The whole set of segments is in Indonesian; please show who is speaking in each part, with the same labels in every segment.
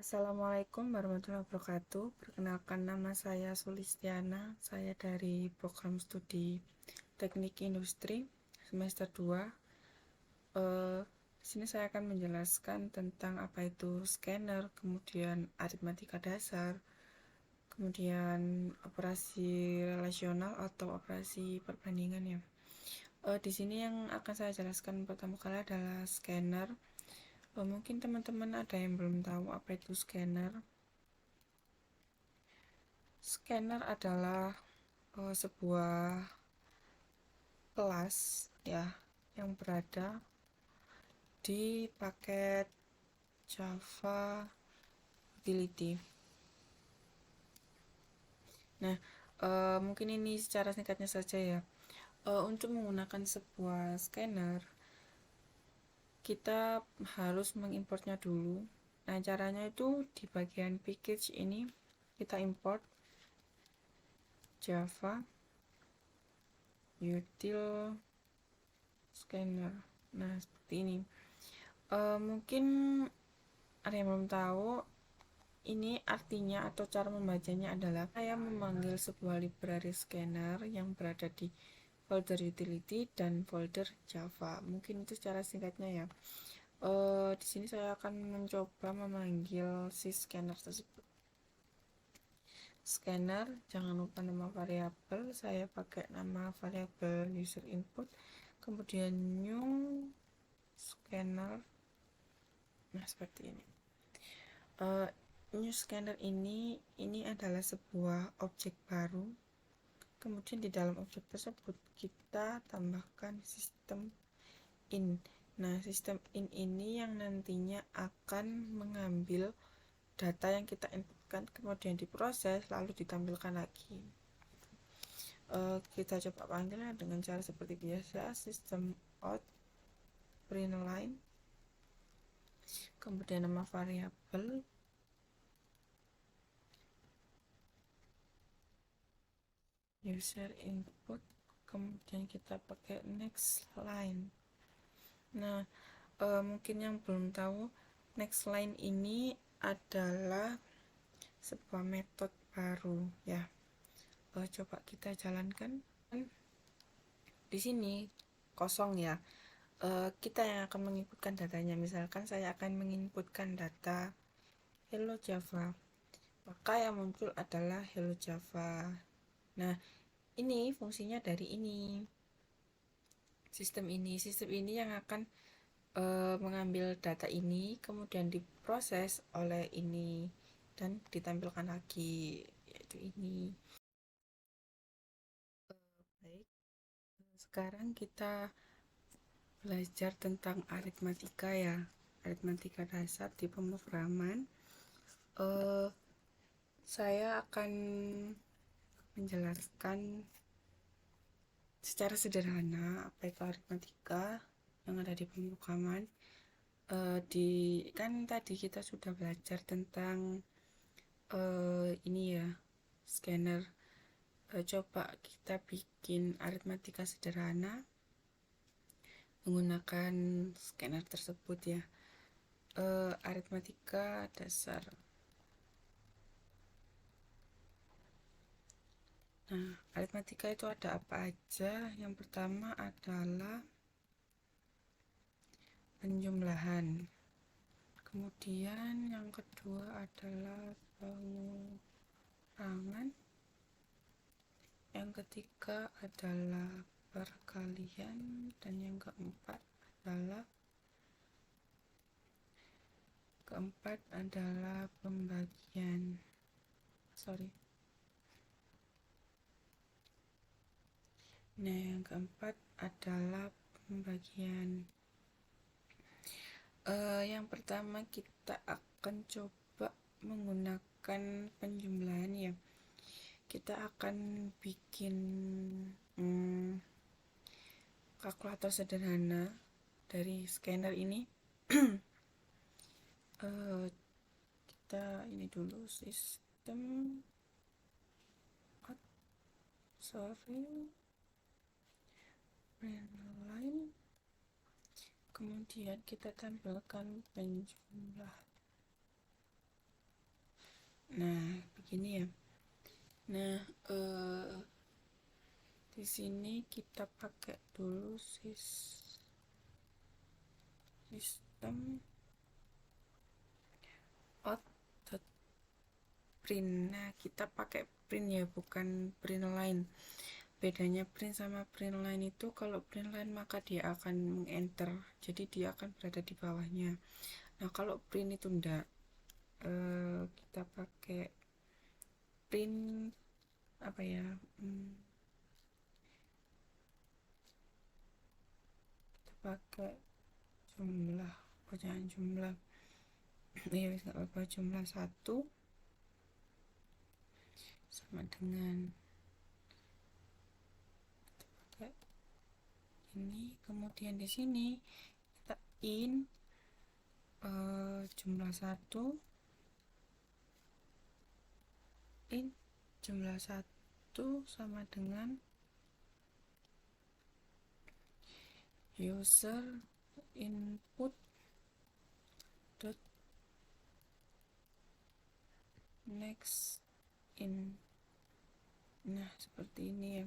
Speaker 1: Assalamualaikum warahmatullahi wabarakatuh. Perkenalkan, nama saya Sulistiana. Saya dari program studi Teknik Industri semester 2. Di sini saya akan menjelaskan tentang apa itu scanner, kemudian aritmatika dasar, kemudian operasi relasional atau operasi perbandingan ya. Di sini yang akan saya jelaskan pertama kali adalah scanner. Mungkin teman-teman ada yang belum tahu apa itu scanner. Scanner adalah sebuah kelas ya yang berada di paket Java Utility. Nah, mungkin ini secara singkatnya saja ya. Untuk menggunakan sebuah scanner, kita harus mengimportnya dulu. Nah, caranya itu di bagian package ini kita import Java Util Scanner. Nah, seperti ini. Mungkin ada yang belum tahu, ini artinya atau cara membacanya adalah saya memanggil sebuah library scanner yang berada di folder utility dan folder Java. Mungkin itu secara singkatnya ya. Di sini saya akan mencoba memanggil si scanner tersebut. Scanner, jangan lupa nama variabel. Saya pakai nama variabel user input, kemudian new scanner. Nah, seperti ini. New scanner ini adalah sebuah objek baru. Kemudian di dalam objek tersebut kita tambahkan sistem in. Nah, sistem in ini yang nantinya akan mengambil data yang kita inputkan, kemudian diproses lalu ditampilkan lagi. Kita coba panggilnya dengan cara seperti biasa, sistem out print line, kemudian nama variabel, user input, kemudian kita pakai next line. Nah, mungkin yang belum tahu, next line ini adalah sebuah metode baru ya. Coba kita jalankan. Di sini kosong ya. Kita yang akan menginputkan datanya. Misalkan saya akan menginputkan data hello Java, maka yang muncul adalah hello Java. Nah, ini fungsinya dari ini. Sistem ini yang akan mengambil data ini, kemudian diproses oleh ini dan ditampilkan lagi, yaitu ini. Baik, sekarang kita belajar tentang aritmatika ya, aritmatika dasar di pemrograman. Saya akan menjelaskan secara sederhana apa itu aritmatika yang ada di pemrograman. Kan tadi kita sudah belajar tentang ini ya, scanner. Coba kita bikin aritmatika sederhana menggunakan scanner tersebut ya. Aritmatika dasar. Nah, aritmatika itu ada apa aja? Yang pertama adalah penjumlahan. Kemudian yang kedua adalah pengurangan. Yang ketiga adalah perkalian dan yang keempat adalah pembagian. Nah, yang keempat adalah pembagian. Yang pertama kita akan coba menggunakan penjumlahan ya. Kita akan bikin kalkulator sederhana dari scanner ini. Kita ini dulu sistem print line, kemudian kita tampilkan penjumlah. Nah, begini ya. Nah, di sini kita pakai dulu sistem out.print. Nah, kita pakai print ya, bukan print line. Bedanya print sama print line itu, kalau print line maka dia akan meng-enter, jadi dia akan berada di bawahnya. Nah, kalau print itu enggak. Kita pakai print apa ya, kita pakai jumlah, jangan jumlah ya, nggak apa-apa, jumlah 1 sama dengan kayak ini. Kemudian di sini kita jumlah 1, jumlah 1 sama dengan user input dot next in. Nah, seperti ini ya.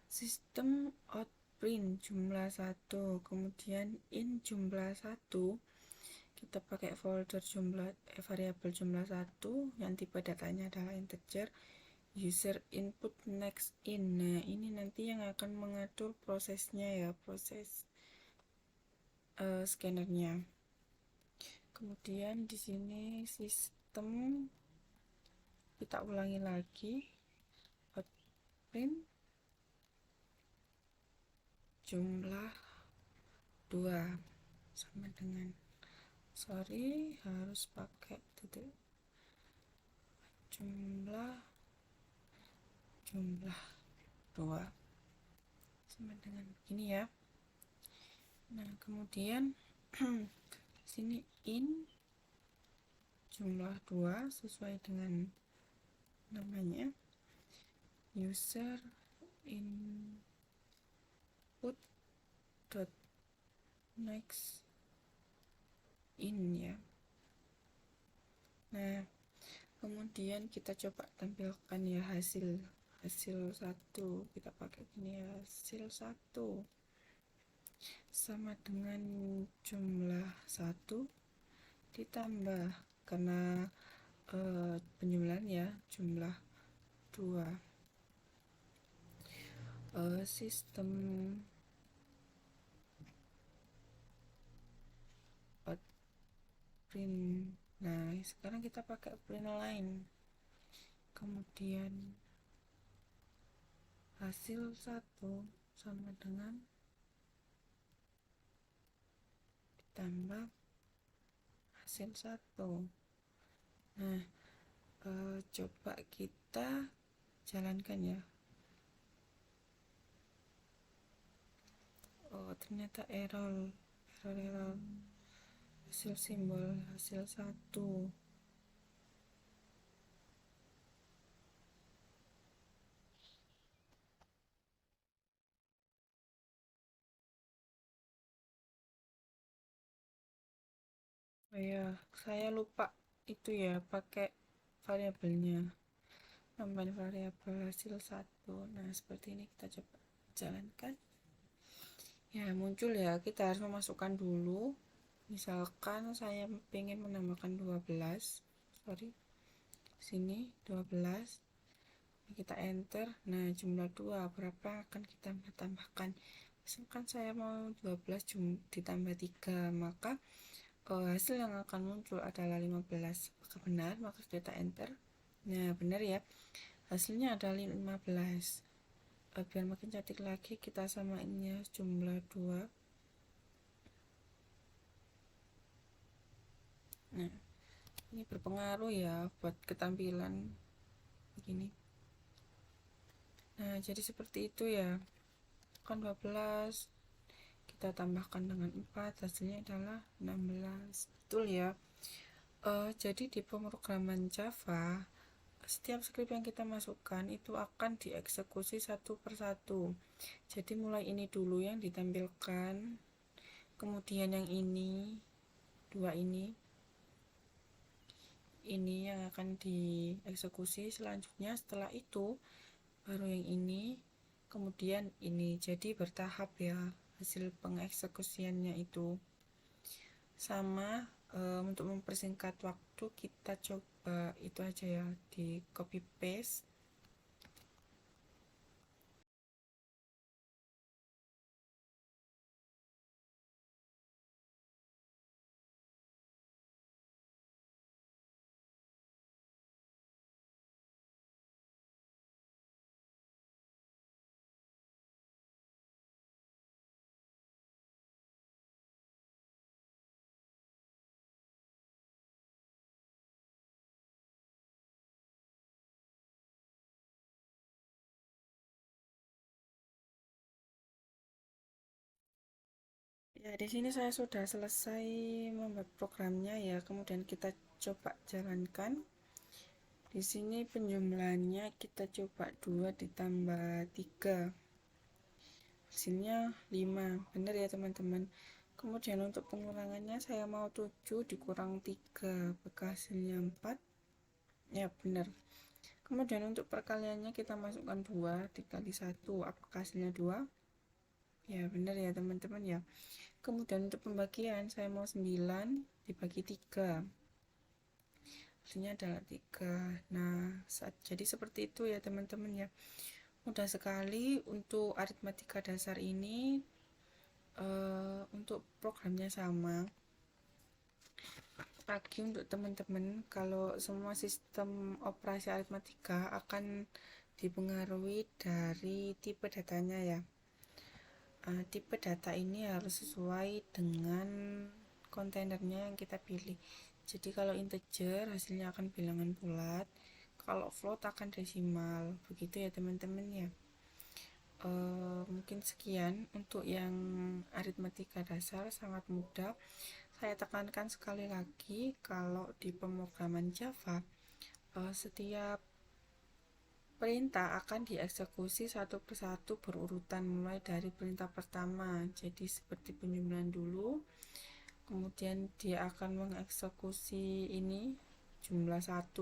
Speaker 1: Sistem out print jumlah 1, kemudian in jumlah 1, kita pakai folder jumlah variabel jumlah 1 yang tipe datanya adalah integer, user input next in. Nah, ini nanti yang akan mengatur prosesnya ya, proses scannernya. Kemudian di sini sistem, kita ulangi lagi, out print jumlah 2 sama dengan, harus pakai titik, jumlah 2 sama dengan begini ya. Nah, kemudian sini in jumlah 2 sesuai dengan namanya, user input dot next in ya. Nah, kemudian kita coba tampilkan ya hasil 1, kita pakai gini ya, hasil 1 sama dengan jumlah 1 ditambah, karena penjumlahan ya, jumlah 2. Sistem print. Nah, sekarang kita pakai print line, kemudian hasil 1 sama dengan ditambah hasil 1. Nah, coba kita jalankan ya. Oh, ternyata error hasil simbol hasil 1. Oh ya, saya lupa itu ya, pakai variabelnya, nambahin variabel hasil 1. Nah, seperti ini, kita coba jalankan ya, muncul ya. Kita harus memasukkan dulu, misalkan saya ingin menambahkan 12, sini 12, kita enter. Nah, jumlah 2 berapa akan kita tambahkan, misalkan saya mau 12 ditambah 3, maka hasil yang akan muncul adalah 15. Apakah benar? Maka kita enter. Nah, benar ya, hasilnya adalah 15. Biar makin cantik lagi, kita samain ya jumlah 2. Nah, ini berpengaruh ya buat ketampilan begini. Nah, jadi seperti itu ya. Kan 12 kita tambahkan dengan 4, hasilnya adalah 16. Betul ya. Jadi di pemrograman Java, setiap script yang kita masukkan itu akan dieksekusi satu persatu. Jadi mulai ini dulu yang ditampilkan, kemudian yang ini, 2 ini ini yang akan dieksekusi. Selanjutnya setelah itu baru yang ini, kemudian ini. Jadi bertahap ya hasil pengeksekusiannya itu. Sama untuk mempersingkat waktu kita coba itu aja ya, di copy paste. Ya, di sini saya sudah selesai membuat programnya ya. Kemudian kita coba jalankan. Di sini penjumlahannya kita coba 2 ditambah 3. Hasilnya 5. Benar ya, teman-teman. Kemudian untuk pengurangannya saya mau 7 dikurang 3, apakah hasilnya 4? Ya, benar. Kemudian untuk perkaliannya kita masukkan 2 dikali 1, apakah hasilnya 2? Ya, benar ya, teman-teman ya. Kemudian untuk pembagian saya mau 9 dibagi 3, hasilnya adalah 3. Nah, jadi seperti itu ya, teman-teman ya. Mudah sekali untuk aritmatika dasar ini. Untuk programnya sama. Lagi untuk teman-teman, kalau semua sistem operasi aritmatika akan dipengaruhi dari tipe datanya ya. Tipe data ini harus sesuai dengan kontainernya yang kita pilih. Jadi kalau integer hasilnya akan bilangan bulat, kalau float akan desimal. Begitu ya, teman-teman ya. Mungkin sekian untuk yang aritmatika dasar, sangat mudah. Saya tekankan sekali lagi, kalau di pemrograman Java setiap perintah akan dieksekusi satu persatu berurutan mulai dari perintah pertama. Jadi seperti penjumlahan dulu, kemudian dia akan mengeksekusi ini jumlah 1,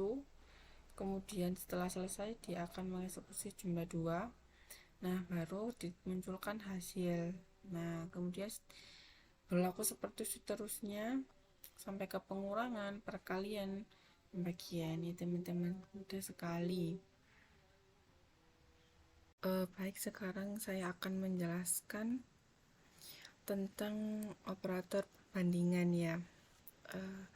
Speaker 1: kemudian setelah selesai dia akan mengeksekusi jumlah 2. Nah, baru dimunculkan hasil. Nah, kemudian berlaku seperti seterusnya sampai ke pengurangan, perkalian, pembagian ya, teman-teman. Mudah sekali. Baik, sekarang saya akan menjelaskan tentang operator perbandingan ya. Uh,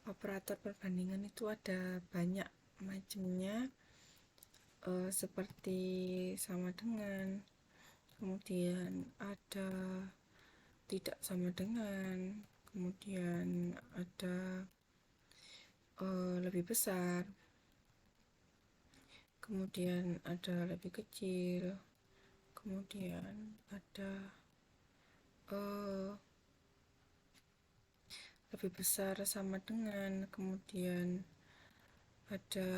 Speaker 1: Operator perbandingan itu ada banyak macamnya, seperti sama dengan, kemudian ada tidak sama dengan, kemudian ada lebih besar, kemudian ada lebih kecil, kemudian ada lebih besar sama dengan, kemudian ada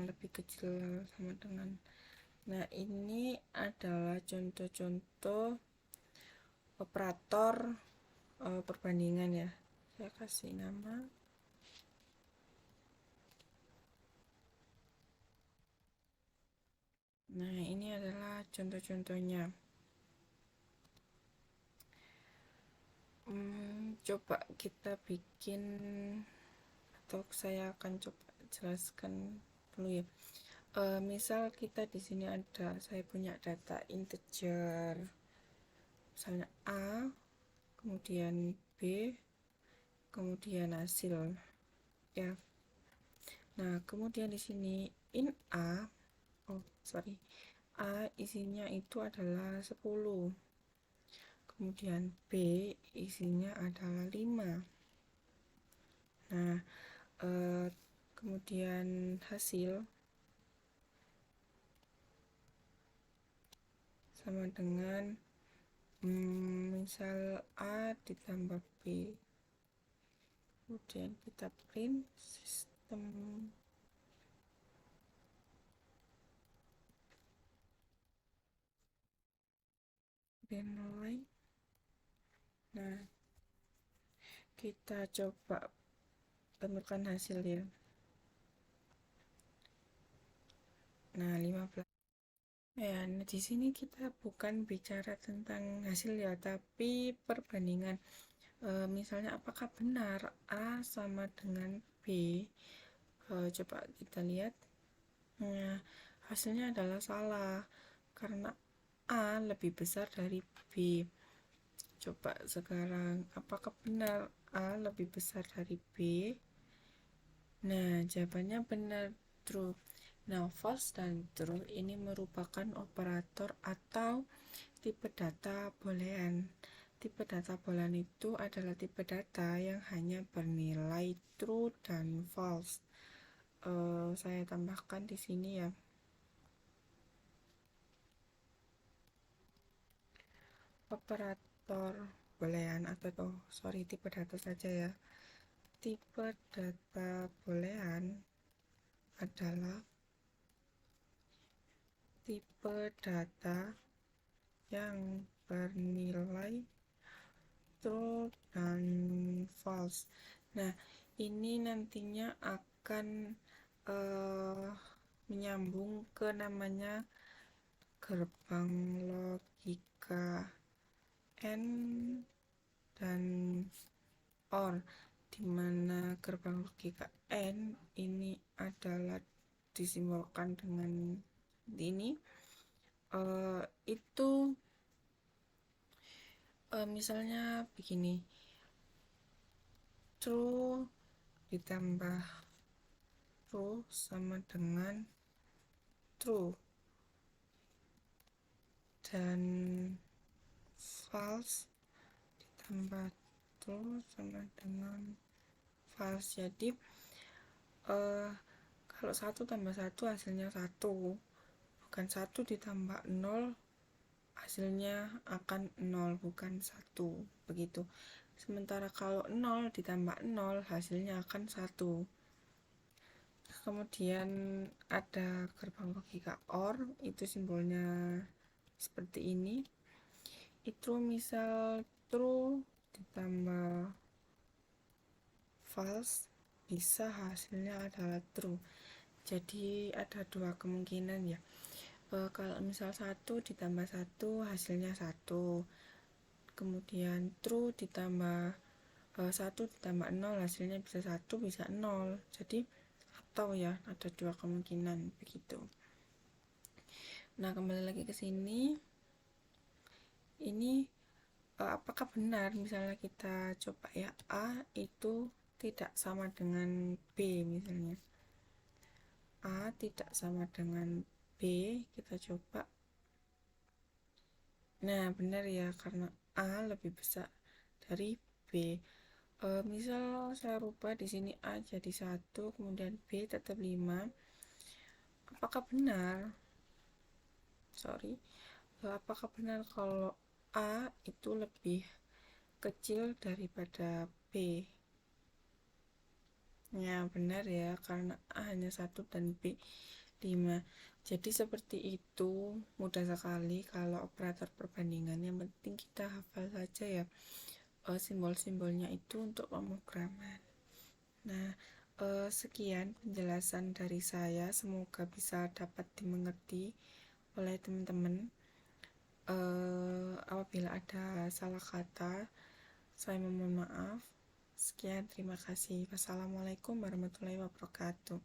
Speaker 1: lebih kecil sama dengan. Nah, ini adalah contoh-contoh operator perbandingan ya. Saya kasih nama. Nah, ini adalah contoh-contohnya. Coba kita bikin, atau saya akan coba jelaskan dulu ya. Misal kita di sini ada, saya punya data integer, misalnya A, kemudian B, kemudian hasil ya. Nah, kemudian di sini in A, A isinya itu adalah 10, kemudian B isinya adalah 5. Nah, kemudian hasil sama dengan misal A ditambah B, kemudian kita print sistem nilai. Nah, kita coba tampilkan hasil ya. Nah, 15. Ya, nah di sini kita bukan bicara tentang hasil ya, tapi perbandingan. Misalnya apakah benar A sama dengan B? Coba kita lihat. Nah, hasilnya adalah salah karena A lebih besar dari B. Coba sekarang, apakah benar A lebih besar dari B? Nah, jawabannya benar, true. Nah, false dan true ini merupakan operator atau tipe data boolean. Tipe data boolean itu adalah tipe data yang hanya bernilai true dan false. Saya tambahkan di sini ya. Operator boolean atau tipe data saja ya. Tipe data boolean adalah tipe data yang bernilai true dan false. Nah, ini nantinya akan menyambung ke namanya gerbang logika AND dan OR, dimana gerbang logika AND ini adalah disimbolkan dengan ini. Itu misalnya begini, true ditambah true sama dengan true, dan false ditambah true sama dengan false. Jadi kalau 1 tambah 1 hasilnya 1, bukan 1 ditambah 0 hasilnya akan 0, bukan 1, begitu. Sementara kalau 0 ditambah 0 hasilnya akan 1. Kemudian ada gerbang logika OR, itu simbolnya seperti ini. Itu misal true ditambah false bisa hasilnya adalah true. Jadi ada dua kemungkinan ya. Kalau misal 1 ditambah 1 hasilnya 1, kemudian true ditambah 1 ditambah 0 hasilnya bisa 1 bisa 0. Jadi atau ya, ada dua kemungkinan begitu. Nah, kembali lagi ke sini. Ini apakah benar misalnya kita coba ya, A itu tidak sama dengan B misalnya. A tidak sama dengan B, kita coba. Nah, benar ya, karena A lebih besar dari B. Misal saya rubah di sini A jadi 1, kemudian B tetap 5. Apakah benar? Apakah benar kalau A itu lebih kecil daripada B? Ya, benar ya, karena A hanya 1 dan B 5. Jadi seperti itu, mudah sekali kalau operator perbandingan. Yang penting kita hafal saja ya simbol-simbolnya itu untuk pemrograman. Nah, sekian penjelasan dari saya, semoga bisa dapat dimengerti oleh teman-teman. Apabila ada salah kata, saya memohon maaf. Sekian, terima kasih. Wassalamualaikum warahmatullahi wabarakatuh.